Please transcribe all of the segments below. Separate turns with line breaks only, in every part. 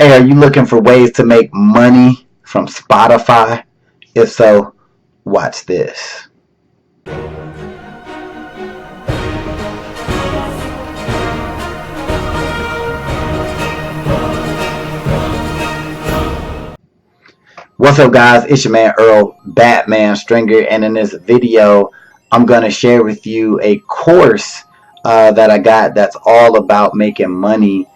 Hey, are you looking for ways to make money from Spotify? If so, watch this. What's up, guys? It's your man Earl Batman Stringer, and in this video I'm going to share with you a course that I got that's all about making money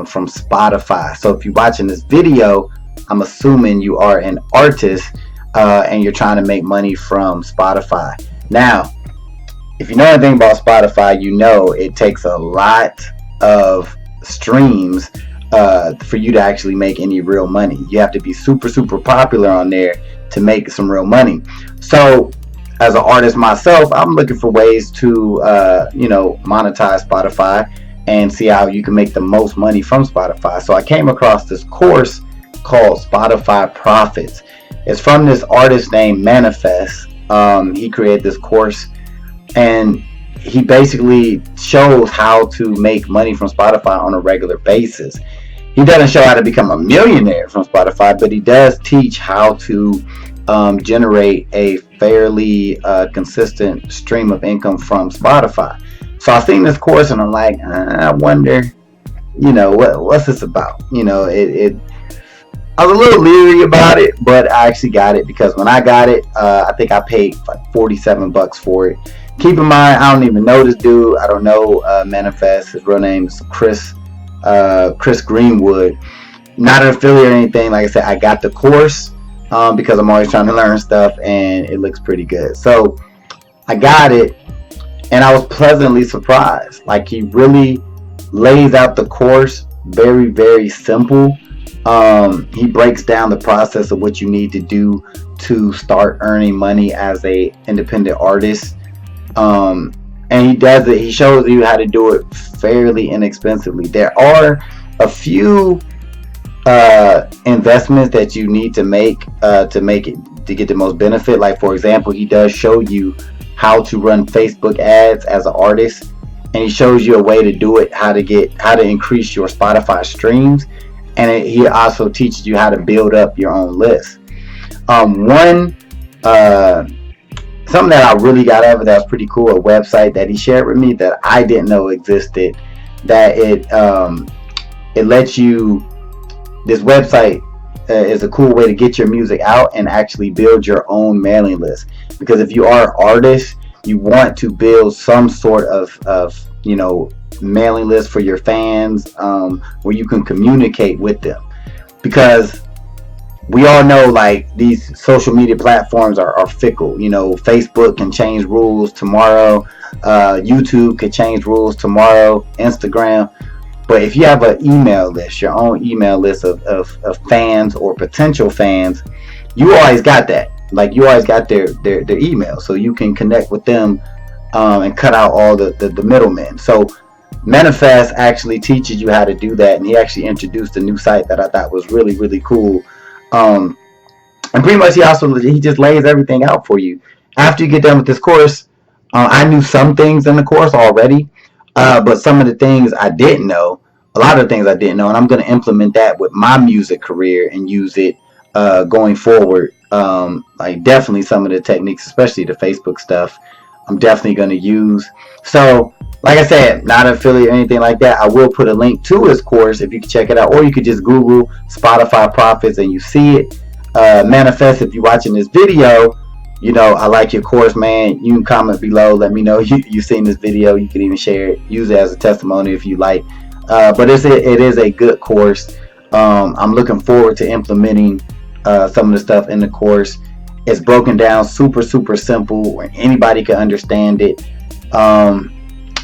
from Spotify. So if you're watching this video, I'm assuming you are an artist and you're trying to make money from Spotify. Now, if you know anything about Spotify, you know it takes a lot of streams for you to actually make any real money. You have to be super popular on there to make some real money. So as an artist myself, I'm looking for ways to monetize Spotify and see how you can make the most money from Spotify. So I came across this course called Spotify Profits. It's from this artist named Manafest. He created this course, and he basically shows how to make money from Spotify on a regular basis. He doesn't show how to become a millionaire from Spotify, but he does teach how to generate a fairly consistent stream of income from Spotify. So I seen this course and I'm like, I wonder, what's this about? I was a little leery about it, but I actually got it because when I got it, I think I paid like $47 for it. Keep in mind, I don't even know this dude. I don't know Manafest. His real name is Chris Greenwood. Not an affiliate or anything. Like I said, I got the course because I'm always trying to learn stuff, and it looks pretty good. So I got it, and I was pleasantly surprised. Like, he really lays out the course very simple. He breaks down the process of what you need to do to start earning money as a independent artist. And he does it. He shows you how to do it fairly inexpensively. There are a few investments that you need to make to get the most benefit. Like, for example, he does show you how to run Facebook ads as an artist, and he shows you a way to do it, how to increase your Spotify streams, and he also teaches you how to build up your own list. Something that I really got out of it that was pretty cool, a website that he shared with me that I didn't know existed, that it lets you, this website is a cool way to get your music out and actually build your own mailing list. Because if you are an artist, you want to build some sort of mailing list for your fans, where you can communicate with them. Because we all know, like, these social media platforms are fickle. Facebook can change rules tomorrow. YouTube can change rules tomorrow. Instagram. But if you have an email list, your own email list of fans or potential fans, you always got that. Like, you always got their email, so you can connect with them and cut out all the middlemen. So Manafest actually teaches you how to do that, and he actually introduced a new site that I thought was really cool. And pretty much he just lays everything out for you. After you get done with this course, I knew some things in the course already, but some of the things I didn't know, a lot of the things I didn't know, and I'm going to implement that with my music career and use it going forward. Like, definitely some of the techniques, especially the Facebook stuff, I'm definitely going to use. So, like I said, not an affiliate or anything like that. I will put a link to his course if you can check it out, or you could just Google Spotify Profits and you see it. Manafest, if you're watching this video, I like your course, man. You can comment below, let me know you've seen this video. You can even share it, use it as a testimony if you like. But it is a good course. I'm looking forward to implementing some of the stuff in the course. It's broken down super simple where anybody can understand it.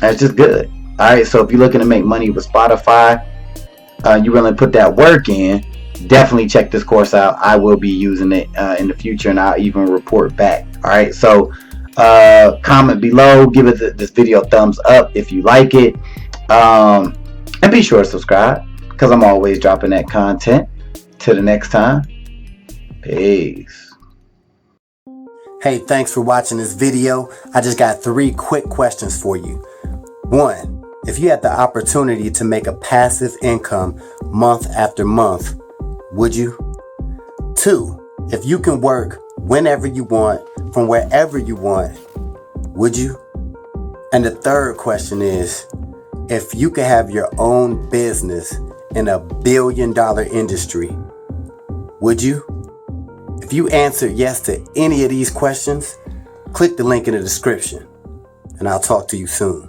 It's just good. Alright, so if you're looking to make money with Spotify, you really put that work in, definitely check this course out. I will be using it in the future, and I'll even report back. Alright, so comment below, give this video a thumbs up if you like it, and be sure to subscribe, because I'm always dropping that content. Till the next time, peace. Hey, thanks for watching this video. I just got 3 quick questions for you. 1,
If you had the opportunity to make a passive income month after month, would you? 2, if you can work whenever you want, from wherever you want, would you? And the third question is, if you could have your own business in a $1 billion industry, would you? If you answered yes to any of these questions, click the link in the description, and I'll talk to you soon.